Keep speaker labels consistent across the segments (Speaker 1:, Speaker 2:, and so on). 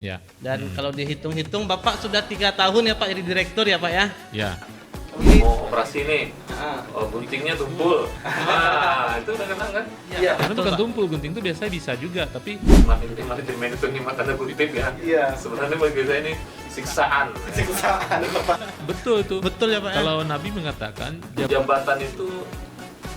Speaker 1: Ya.
Speaker 2: Dan kalau dihitung-hitung Bapak sudah 3 tahun ya Pak jadi direktur ya Pak ya?
Speaker 1: Ya.
Speaker 3: Mau operasi nih, guntingnya tumpul. Itu udah kena kan?
Speaker 2: Iya.
Speaker 1: Karena
Speaker 2: betul,
Speaker 1: bukan
Speaker 2: Pak.
Speaker 1: tumpul, gunting itu biasanya bisa juga, tapi
Speaker 3: Manajemen itu nyimak tanda kutip ya.
Speaker 4: Iya.
Speaker 3: Sebenarnya bagi saya ini siksaan.
Speaker 4: Siksaan Bapak.
Speaker 1: betul tuh.
Speaker 2: Betul ya Pak ya?
Speaker 1: Kalau Nabi mengatakan
Speaker 3: Jabatan itu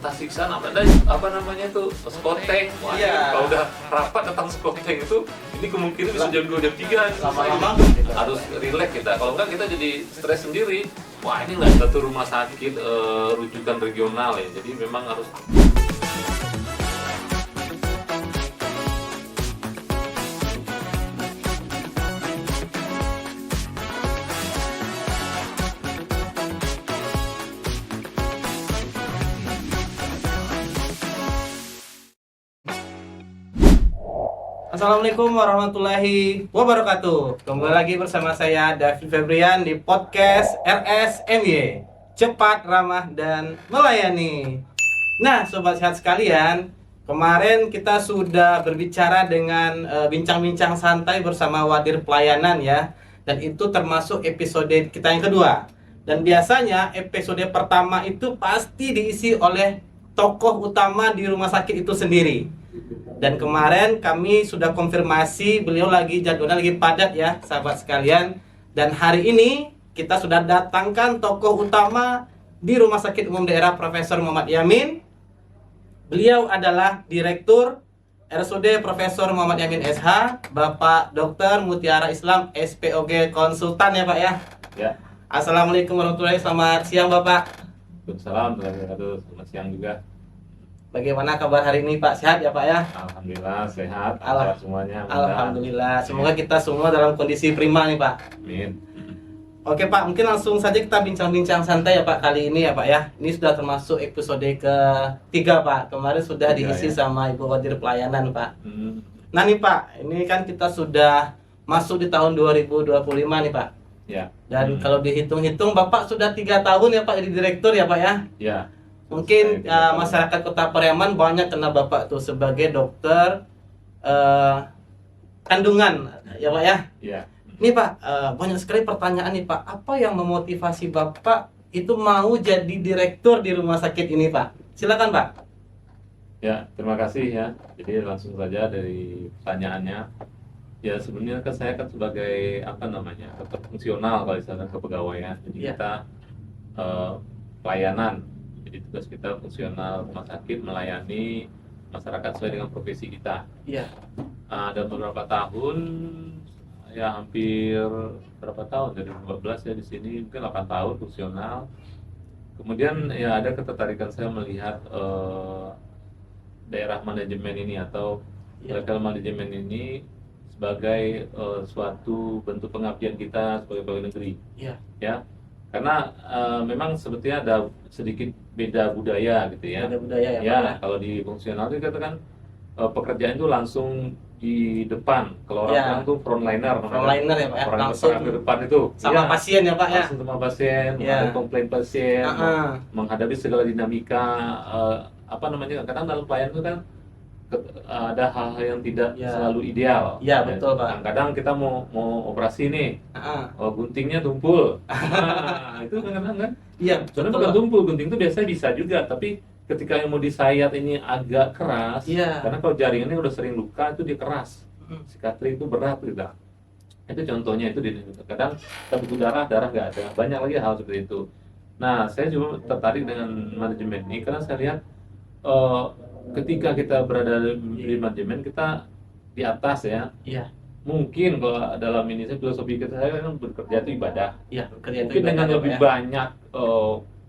Speaker 3: entah siksaan apa namanya itu skoteng. Wah,
Speaker 4: Iya.
Speaker 3: kalau udah rapat tentang skoteng itu, ini kemungkinan bisa jam 2 jam 3
Speaker 4: Lama-lama
Speaker 3: harus relax kita. Kalau enggak kita jadi stres sendiri. Wah, ini nggak satu rumah sakit rujukan regional ya. Jadi memang harus.
Speaker 4: Assalamualaikum warahmatullahi wabarakatuh. Kembali lagi bersama saya David Febrian di podcast RSMY, cepat, ramah, dan melayani. Nah, sobat sehat sekalian, kemarin kita sudah berbicara dengan bincang-bincang santai bersama Wadir Pelayanan ya. Dan itu termasuk episode kita yang kedua. Dan biasanya episode pertama itu pasti diisi oleh tokoh utama di rumah sakit itu sendiri. Dan kemarin kami sudah konfirmasi beliau jadwalnya lagi padat ya sahabat sekalian. Dan hari ini kita sudah datangkan tokoh utama di Rumah Sakit Umum Daerah Profesor Muhammad Yamin. Beliau adalah Direktur RSUD Profesor Muhammad Yamin SH, Bapak Dr. Mutiara Islam SPOG Konsultan ya Pak ya.
Speaker 3: Ya.
Speaker 4: Assalamualaikum warahmatullahi wabarakatuh. Selamat siang Bapak.
Speaker 3: Waalaikumsalam, selamat siang juga.
Speaker 4: Bagaimana kabar hari ini Pak? Sehat ya Pak ya?
Speaker 3: Alhamdulillah sehat,
Speaker 4: Alhamdulillah.
Speaker 3: semuanya.
Speaker 4: Alhamdulillah. Semoga kita semua dalam kondisi prima nih Pak.
Speaker 3: Amin.
Speaker 4: Oke Pak, mungkin langsung saja kita bincang-bincang santai ya Pak kali ini ya Pak ya. Ini sudah termasuk episode ketiga Pak. Kemarin sudah
Speaker 3: Tiga,
Speaker 4: diisi
Speaker 3: ya.
Speaker 4: sama Ibu Wadir Pelayanan Pak.
Speaker 3: Hmm.
Speaker 4: Nah nih Pak, ini kan kita sudah masuk di tahun 2025 nih Pak.
Speaker 3: Ya.
Speaker 4: Dan kalau dihitung-hitung Bapak sudah 3 tahun ya Pak jadi direktur ya Pak ya.
Speaker 3: Ya.
Speaker 4: Mungkin
Speaker 3: Saya
Speaker 4: masyarakat Kota Pariaman banyak kenal Bapak tuh sebagai dokter kandungan ya Pak ya.
Speaker 3: Ya.
Speaker 4: Nih Pak, banyak sekali pertanyaan nih Pak. Apa yang memotivasi Bapak itu mau jadi direktur di rumah sakit ini Pak? Silakan Pak.
Speaker 3: Ya, terima kasih ya. Jadi langsung saja dari pertanyaannya. Ya sebenarnya kan saya kan sebagai dokter fungsional kalau misalkan kepegawaian. Jadi
Speaker 4: Iya.
Speaker 3: kita pelayanan. Jadi tugas kita fungsional rumah sakit melayani masyarakat sesuai dengan profesi kita.
Speaker 4: Iya.
Speaker 3: Ada beberapa tahun, ya hampir berapa tahun dari 2012 ya di sini mungkin 8 tahun fungsional. Kemudian ya ada ketertarikan saya melihat daerah manajemen ini atau
Speaker 4: Iya.
Speaker 3: level manajemen ini sebagai suatu bentuk pengabdian kita sebagai pegawai negeri.
Speaker 4: Iya.
Speaker 3: Ya, karena memang sebetulnya ada sedikit beda budaya gitu ya.
Speaker 4: Ada budaya ya,
Speaker 3: Ya,
Speaker 4: Pak.
Speaker 3: kalau di fungsional itu katakan pekerjaan itu langsung di depan. Kalau orang
Speaker 4: Ya.
Speaker 3: bilang tuh frontliner namanya.
Speaker 4: Frontliner ya, Pak, ya.
Speaker 3: Orang yang
Speaker 4: Langsung
Speaker 3: berperan di depan itu.
Speaker 4: Sama
Speaker 3: Ya,
Speaker 4: pasien ya Pak ya.
Speaker 3: langsung sama pasien,
Speaker 4: Ya.
Speaker 3: menghadapi komplain pasien,
Speaker 4: Heeh.
Speaker 3: menghadapi segala dinamika kadang dalam pelayanan itu kan ada hal-hal yang tidak
Speaker 4: Ya.
Speaker 3: selalu ideal.
Speaker 4: Ya, betul, Pak.
Speaker 3: Kadang-kadang kita mau operasi nih,
Speaker 4: Heeh.
Speaker 3: guntingnya tumpul. Nah, itu kadang-kadang kan.
Speaker 4: Iya,
Speaker 3: Sebenarnya
Speaker 4: betul,
Speaker 3: bukan
Speaker 4: Pak.
Speaker 3: tumpul, gunting itu biasanya bisa juga, tapi ketika yang mau disayat ini agak keras,
Speaker 4: Iya.
Speaker 3: karena kalau jaringannya udah sering luka itu dia keras,
Speaker 4: Mm.
Speaker 3: sikatri itu berat gitu. Itu contohnya itu kadang kita butuh darah nggak ada, banyak lagi hal seperti itu. Nah, saya juga tertarik dengan manajemen ini karena saya lihat ketika kita berada di manajemen kita di atas ya.
Speaker 4: Iya.
Speaker 3: Mungkin kalau dalam ini filosofi kita saya kan bekerja itu ibadah.
Speaker 4: Iya, bekerja itu
Speaker 3: Mungkin dengan
Speaker 4: ibadah, Pak,
Speaker 3: lebih
Speaker 4: ya.
Speaker 3: banyak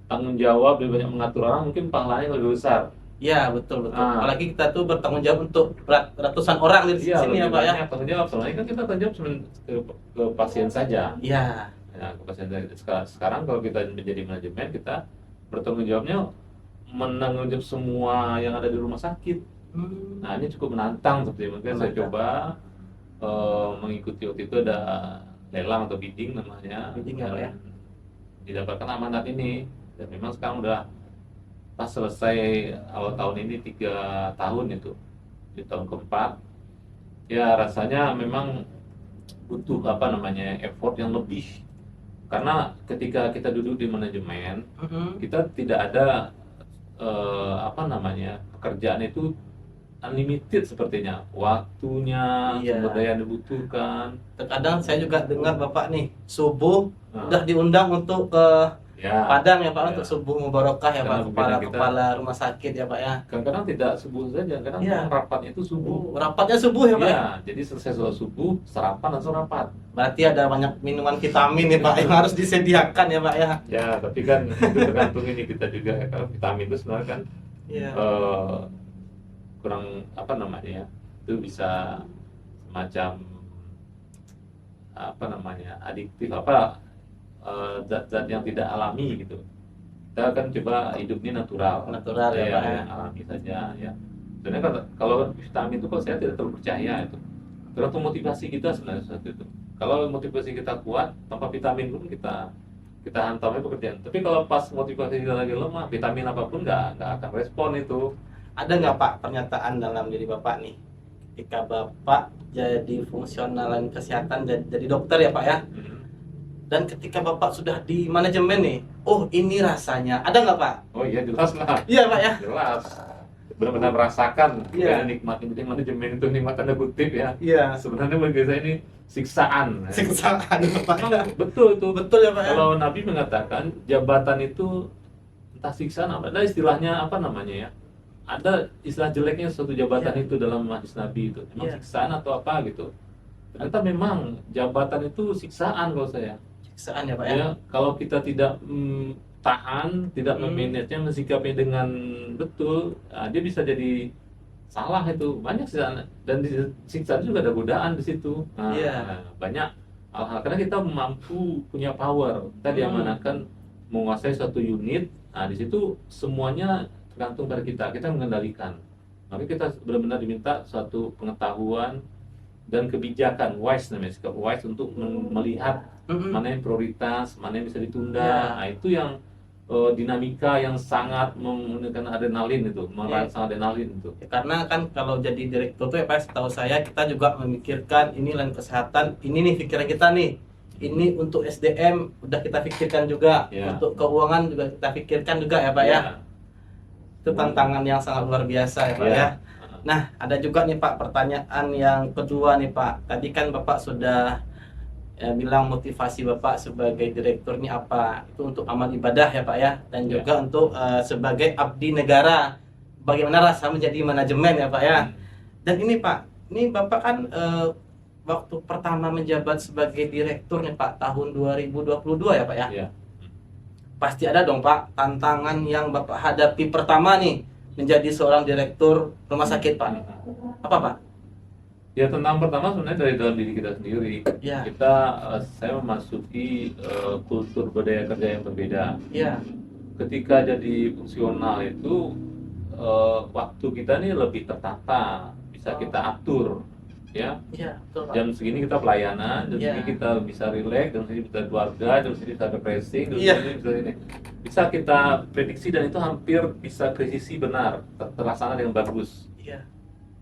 Speaker 3: tanggung jawab, lebih banyak mengatur orang, mungkin pahalanya lebih besar.
Speaker 4: Iya, betul.
Speaker 3: Ah.
Speaker 4: Apalagi kita tuh bertanggung jawab untuk ratusan orang di
Speaker 3: Iya,
Speaker 4: sini ya
Speaker 3: lebih
Speaker 4: Pak ya.
Speaker 3: banyak tanggung jawab. Soalnya kan kita tanggung jawab cuma ke pasien saja.
Speaker 4: Iya.
Speaker 3: Nah, ke pasien saja. Sekarang kalau kita menjadi manajemen, kita bertanggung jawabnya menanggung jawab semua yang ada di rumah sakit.
Speaker 4: Hmm.
Speaker 3: Nah, ini cukup menantang seperti mungkin saya
Speaker 4: Menantang.
Speaker 3: coba mengikuti waktu itu ada lelang atau bidding namanya.
Speaker 4: Bidding ya, Pak, ya?
Speaker 3: Dan didapatkan amanat ini dan memang sekarang udah pas selesai awal tahun ini 3 tahun itu di tahun keempat ya rasanya memang butuh apa namanya effort yang lebih, karena ketika kita duduk di manajemen kita tidak ada apa namanya, pekerjaan itu unlimited sepertinya, waktunya,
Speaker 4: Iya.
Speaker 3: sumber daya yang dibutuhkan.
Speaker 4: Terkadang saya juga dengar Bapak nih subuh
Speaker 3: Nah,
Speaker 4: udah diundang untuk ke
Speaker 3: ya,
Speaker 4: Padang ya Pak,
Speaker 3: ya.
Speaker 4: untuk subuh mubarokah ya
Speaker 3: Karena
Speaker 4: Pak,
Speaker 3: pimpinan kita-
Speaker 4: kepala rumah sakit ya Pak ya.
Speaker 3: kadang-kadang tidak subuh saja, kadang
Speaker 4: Iya.
Speaker 3: rapatnya itu subuh.
Speaker 4: Rapatnya subuh ya Pak.
Speaker 3: Iya, jadi selesai sholat subuh, sarapan langsung rapat.
Speaker 4: Berarti ada banyak minuman vitamin ya Pak yang harus disediakan ya Pak ya.
Speaker 3: Ya, tapi kan itu tergantung ini kita juga ya. Kalau vitamin itu sebenarnya kan
Speaker 4: Iya.
Speaker 3: kurang apa namanya ya, itu bisa semacam apa namanya, adiktif, apa zat-zat yang tidak alami gitu. Kita kan coba hidup ini natural,
Speaker 4: Natural ya, Pak, ya.
Speaker 3: yang alami saja ya. Sebenarnya kalau vitamin itu, kalau saya tidak terlalu percaya itu, tergantung motivasi kita sebenarnya saat itu. Kalau motivasi kita kuat, tanpa vitamin pun kita hantamnya pekerjaan. Tapi kalau pas motivasi kita lagi lemah, vitamin apapun nggak akan respon itu.
Speaker 4: Ada nggak Pak pernyataan dalam diri Bapak nih ketika Bapak jadi fungsionalan kesehatan, jadi dokter ya Pak ya, dan ketika Bapak sudah di manajemen nih, oh ini rasanya, ada nggak Pak?
Speaker 3: Oh iya, jelas lah,
Speaker 4: Iya Pak ya.
Speaker 3: jelas. Benar-benar merasakan
Speaker 4: Iya.
Speaker 3: nikmat manajemen itu, nikmat tanda kutip ya.
Speaker 4: Iya.
Speaker 3: Sebenarnya bagi saya ini siksaan.
Speaker 4: Siksaan Bapak.
Speaker 3: Memang betul itu.
Speaker 4: Betul ya Pak ya.
Speaker 3: Kalau Nabi mengatakan jabatan itu entah siksaan apa, ada istilahnya apa namanya ya? Ada istilah jeleknya suatu jabatan
Speaker 4: Iya.
Speaker 3: itu dalam hadis Nabi itu. Memang
Speaker 4: Iya.
Speaker 3: siksaan atau apa gitu. Ternyata memang jabatan itu siksaan kalau saya.
Speaker 4: Siksaan ya Pak ya.
Speaker 3: Ya, kalau kita tidak tahan, tidak
Speaker 4: Hmm.
Speaker 3: memanagenya, mensikapinya dengan betul, dia bisa jadi salah itu. Banyak siksaan, dan di siksaan juga ada godaan di situ. Nah,
Speaker 4: Iya.
Speaker 3: banyak hal-hal, karena kita mampu punya power. Kita diamanahkan menguasai suatu unit. Nah, di situ semuanya tergantung pada kita mengendalikan. Maka kita benar-benar diminta suatu pengetahuan dan kebijakan, wise namanya, sikap wise untuk melihat mana yang prioritas, mana yang bisa ditunda.
Speaker 4: Ya.
Speaker 3: Nah, itu yang dinamika yang sangat menggunakan adrenalin itu, merangsang adrenalin itu.
Speaker 4: Ya, karena kan kalau jadi direktur tuh ya Pak, setahu saya kita juga memikirkan ini lain kesehatan, ini nih pikiran kita nih. Ini untuk SDM udah kita pikirkan juga,
Speaker 3: Ya.
Speaker 4: untuk keuangan juga kita pikirkan juga ya Pak ya.
Speaker 3: Ya.
Speaker 4: Itu tantangan yang sangat luar biasa ya Pak
Speaker 3: Ya.
Speaker 4: ya. Nah, ada juga nih Pak pertanyaan yang kedua nih Pak. Tadi kan Bapak sudah bilang motivasi Bapak sebagai direktur ini apa? Itu untuk amal ibadah ya Pak ya, dan
Speaker 3: Ya.
Speaker 4: juga untuk sebagai abdi negara. Bagaimana rasa menjadi manajemen ya Pak ya? Dan ini Pak, ini Bapak kan waktu pertama menjabat sebagai direktur nih Pak tahun 2022 ya Pak ya?
Speaker 3: Ya.
Speaker 4: Pasti ada dong Pak tantangan yang Bapak hadapi pertama nih menjadi seorang direktur rumah sakit Pak. Apa Pak?
Speaker 3: Ya, tentang pertama sebenarnya dari dalam diri kita sendiri.
Speaker 4: Ya.
Speaker 3: Saya memasuki kultur budaya kerja yang berbeda.
Speaker 4: Ya.
Speaker 3: Ketika jadi fungsional itu waktu kita nih lebih tertata, bisa kita atur, ya.
Speaker 4: Iya, betul Pak.
Speaker 3: Jam segini kita pelayanan, jam
Speaker 4: Iya.
Speaker 3: segini kita bisa relax, jam segini kita keluarga, jam segini kita refreshing, jam
Speaker 4: Iya.
Speaker 3: segini bisa ini. Bisa kita prediksi, dan itu hampir bisa presisi benar, terlaksana dengan bagus.
Speaker 4: Iya.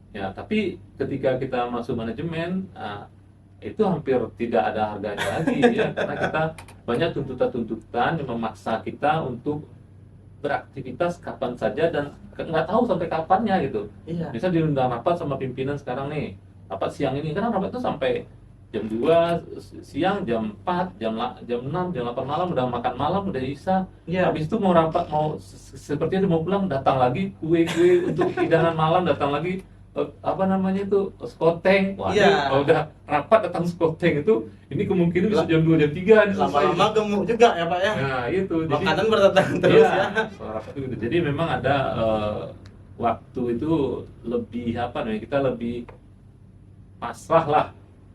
Speaker 3: Ya, tapi ketika kita masuk manajemen, itu hampir tidak ada harganya lagi ya, karena kita banyak tuntutan-tuntutan yang memaksa kita untuk beraktivitas kapan saja dan nggak tahu sampai kapannya gitu.
Speaker 4: Iya.
Speaker 3: Bisa diundang rapat sama pimpinan sekarang nih, rapat siang ini, karena rapat itu sampai jam 2 siang, jam 4, jam 6, jam 8 malam, udah makan malam, udah isya.
Speaker 4: Iya.
Speaker 3: Habis itu mau rapat, mau seperti itu, mau pulang, datang lagi kue-kue untuk hidangan malam, datang lagi apa namanya itu, skoteng. Wah,
Speaker 4: Iya.
Speaker 3: kalau udah rapat datang skoteng itu, ini kemungkinan bisa jam 2, jam 3 nih selesai.
Speaker 4: Lama-lama gemuk juga ya Pak ya.
Speaker 3: Nah, itu.
Speaker 4: Makanan berdatangan terus
Speaker 3: iya,
Speaker 4: ya.
Speaker 3: soal rapat itu. Jadi memang ada waktu itu lebih apa namanya, kita lebih pasrah lah.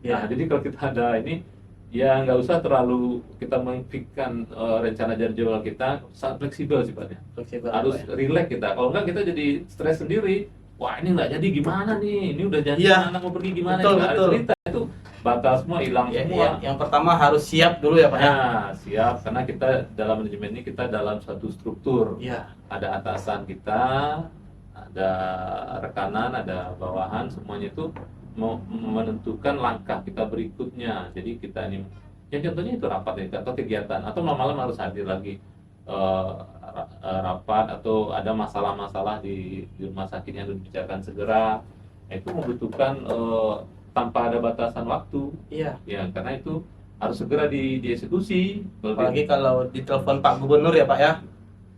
Speaker 4: Ya.
Speaker 3: Nah, jadi kalau kita ada ini, ya nggak usah terlalu kita memikirkan rencana jadwal kita, sangat fleksibel sifatnya.
Speaker 4: Fleksibel,
Speaker 3: Harus
Speaker 4: Pak ya.
Speaker 3: relax kita. Kalau nggak kita jadi stres sendiri. Wah, ini nggak jadi gimana nih? Ini udah jadi,
Speaker 4: Iya.
Speaker 3: anak mau pergi gimana?
Speaker 4: Betul,
Speaker 3: Nggak ada
Speaker 4: betul.
Speaker 3: cerita, itu batal semua, hilang
Speaker 4: Ya,
Speaker 3: semua.
Speaker 4: yang pertama harus siap dulu ya Pak ya.
Speaker 3: Nah, siap, karena kita dalam manajemen ini kita dalam satu struktur.
Speaker 4: Iya.
Speaker 3: Ada atasan kita, ada rekanan, ada bawahan, semuanya itu mau menentukan langkah kita berikutnya. Jadi kita ini, ya contohnya itu rapat ya, atau kegiatan, atau malam harus hadir lagi rapat, atau ada masalah-masalah di rumah sakit yang harus dibicarakan segera. Itu membutuhkan tanpa ada batasan waktu.
Speaker 4: Iya.
Speaker 3: Ya, karena itu harus segera dieksekusi.
Speaker 4: Apalagi kalau ditelepon Pak Gubernur ya Pak ya.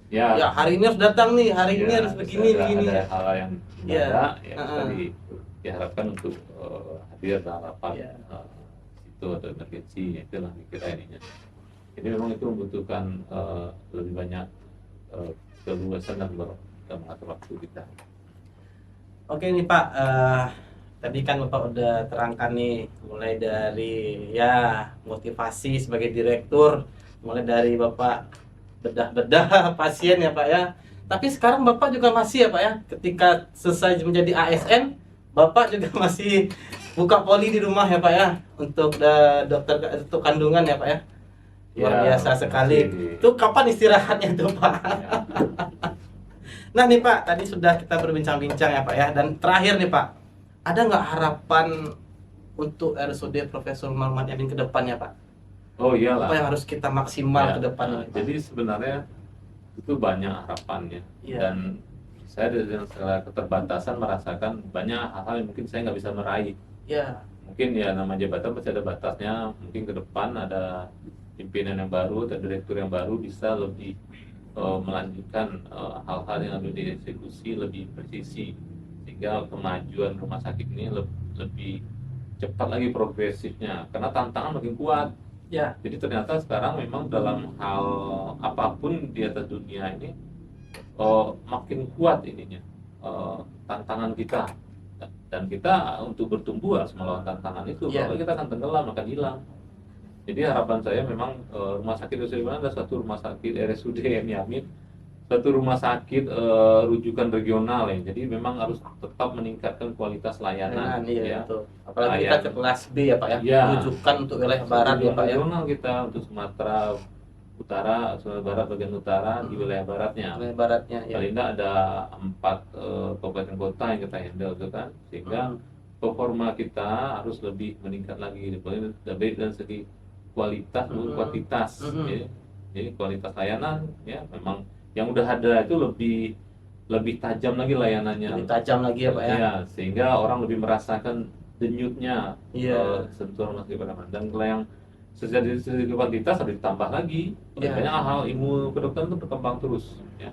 Speaker 3: Ya,
Speaker 4: Ya hari ini harus datang nih, hari ini
Speaker 3: ya,
Speaker 4: harus begini
Speaker 3: ada,
Speaker 4: begini.
Speaker 3: ada hal yang
Speaker 4: Iya.
Speaker 3: mendadak, ya kita
Speaker 4: Heeh.
Speaker 3: diharapkan untuk hadir dalam rapat
Speaker 4: Iya.
Speaker 3: itu atau emergensi, itulah kira ininya. Jadi memang itu membutuhkan lebih banyak keluasan dan mengatur waktu kita.
Speaker 4: Oke nih Pak, tadi kan Bapak udah terangkan nih mulai dari ya motivasi sebagai direktur, mulai dari Bapak bedah-bedah pasien ya Pak ya. Tapi sekarang Bapak juga masih ya Pak ya, ketika selesai menjadi ASN, Bapak juga masih buka poli di rumah ya Pak ya, untuk dokter untuk kandungan ya Pak ya. Luar
Speaker 3: Ya,
Speaker 4: biasa sekali.
Speaker 3: masih.
Speaker 4: Itu kapan istirahatnya tuh Pak?
Speaker 3: Ya.
Speaker 4: Nah nih Pak, tadi sudah kita berbincang-bincang ya Pak ya. Dan terakhir nih Pak, ada nggak harapan untuk RSUD Profesor Muhammad Yamin ke depannya Pak?
Speaker 3: Oh
Speaker 4: Apa
Speaker 3: iyalah.
Speaker 4: yang harus kita maksimal
Speaker 3: Ya,
Speaker 4: ke depannya? Pak?
Speaker 3: jadi sebenarnya itu banyak harapannya.
Speaker 4: Iya.
Speaker 3: Dan saya dengan segala keterbatasan merasakan banyak hal-hal yang mungkin saya nggak bisa meraih.
Speaker 4: Ya,
Speaker 3: Mungkin ya nama jabatan pasti ada batasnya. Mungkin ke depan ada pimpinan yang baru atau direktur yang baru bisa lebih melanjutkan hal-hal yang harus dieksekusi lebih presisi, sehingga kemajuan rumah sakit ini lebih cepat lagi progresifnya, karena tantangan makin kuat.
Speaker 4: ya,
Speaker 3: Jadi ternyata sekarang memang dalam hal apapun di atas dunia ini makin kuat ininya tantangan kita, dan kita untuk bertumbuh harus melawan tantangan itu.
Speaker 4: Iya.
Speaker 3: Kalau kita akan tenggelam, akan hilang. Jadi harapan saya memang rumah sakit RSUD ada satu rumah sakit RSUD Yamin, satu rumah sakit rujukan regional ya. Jadi memang harus tetap meningkatkan kualitas layanan.
Speaker 4: iya
Speaker 3: Ya.
Speaker 4: betul. Apalagi kita ke kelas B ya Pak ya,
Speaker 3: Iya.
Speaker 4: rujukan untuk wilayah barat ya Pak ya.
Speaker 3: Regional kita untuk Sumatera Utara, Sumatera Barat bagian utara, di wilayah baratnya.
Speaker 4: Wilayah baratnya ya.
Speaker 3: Paling tidak ada 4 kabupaten kota yang kita handle itu kan, sehingga performa kita harus lebih meningkat lagi, baik dari segi kualitas maupun kuantitas. Ya. Jadi kualitas layanan ya memang yang udah ada itu lebih tajam lagi layanannya.
Speaker 4: Lebih tajam lagi ya Pak ya.
Speaker 3: Ya, sehingga orang lebih merasakan denyutnya
Speaker 4: Iya.
Speaker 3: sentuhan masih pada. Dan kalau yang secara segi kuantitas harus ditambah lagi.
Speaker 4: Iya.
Speaker 3: Banyak hal ilmu kedokteran itu berkembang terus ya.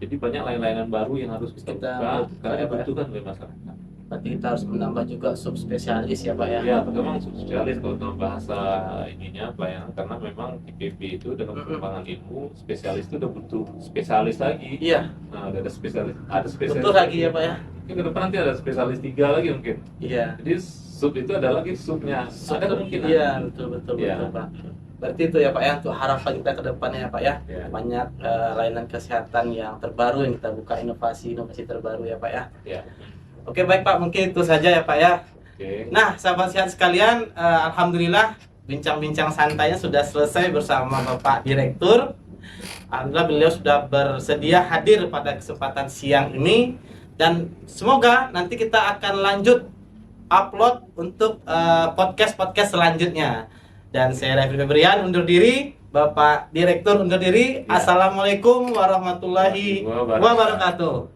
Speaker 3: Jadi banyak layanan baru yang harus kita
Speaker 4: Kita
Speaker 3: buka
Speaker 4: buka
Speaker 3: karena
Speaker 4: ya, Pak ya.
Speaker 3: dibutuhkan oleh masyarakat.
Speaker 4: Berarti kita harus menambah juga subspesialis ya Pak ya.
Speaker 3: Ya, memang spesialis kalau dalam bahasa ininya pelayanan, karena memang IPB itu dengan perkembangan ilmu, spesialis itu udah butuh spesialis lagi.
Speaker 4: Iya,
Speaker 3: Nah, udah ada spesialis
Speaker 4: betul lagi ya Pak ya.
Speaker 3: Mungkin ke depan nanti ada spesialis 3 lagi mungkin.
Speaker 4: Iya.
Speaker 3: Jadi sub itu ada lagi subnya. Ada kemungkinan.
Speaker 4: Iya, betul
Speaker 3: Iya.
Speaker 4: Pak. Berarti itu ya Pak ya, untuk harapan kita ke depannya ya Pak ya.
Speaker 3: Ya.
Speaker 4: Banyak layanan kesehatan yang terbaru yang kita buka, inovasi terbaru ya Pak ya.
Speaker 3: Ya.
Speaker 4: Oke baik Pak, mungkin itu saja ya Pak ya.
Speaker 3: Oke.
Speaker 4: Nah sahabat sehat sekalian, alhamdulillah bincang-bincang santainya sudah selesai bersama Bapak Direktur. Alhamdulillah beliau sudah bersedia hadir pada kesempatan siang ini, dan semoga nanti kita akan lanjut upload untuk podcast selanjutnya. Dan saya Raffi Febrian undur diri, Bapak Direktur undur diri.
Speaker 3: Ya.
Speaker 4: Assalamualaikum warahmatullahi wabarakatuh.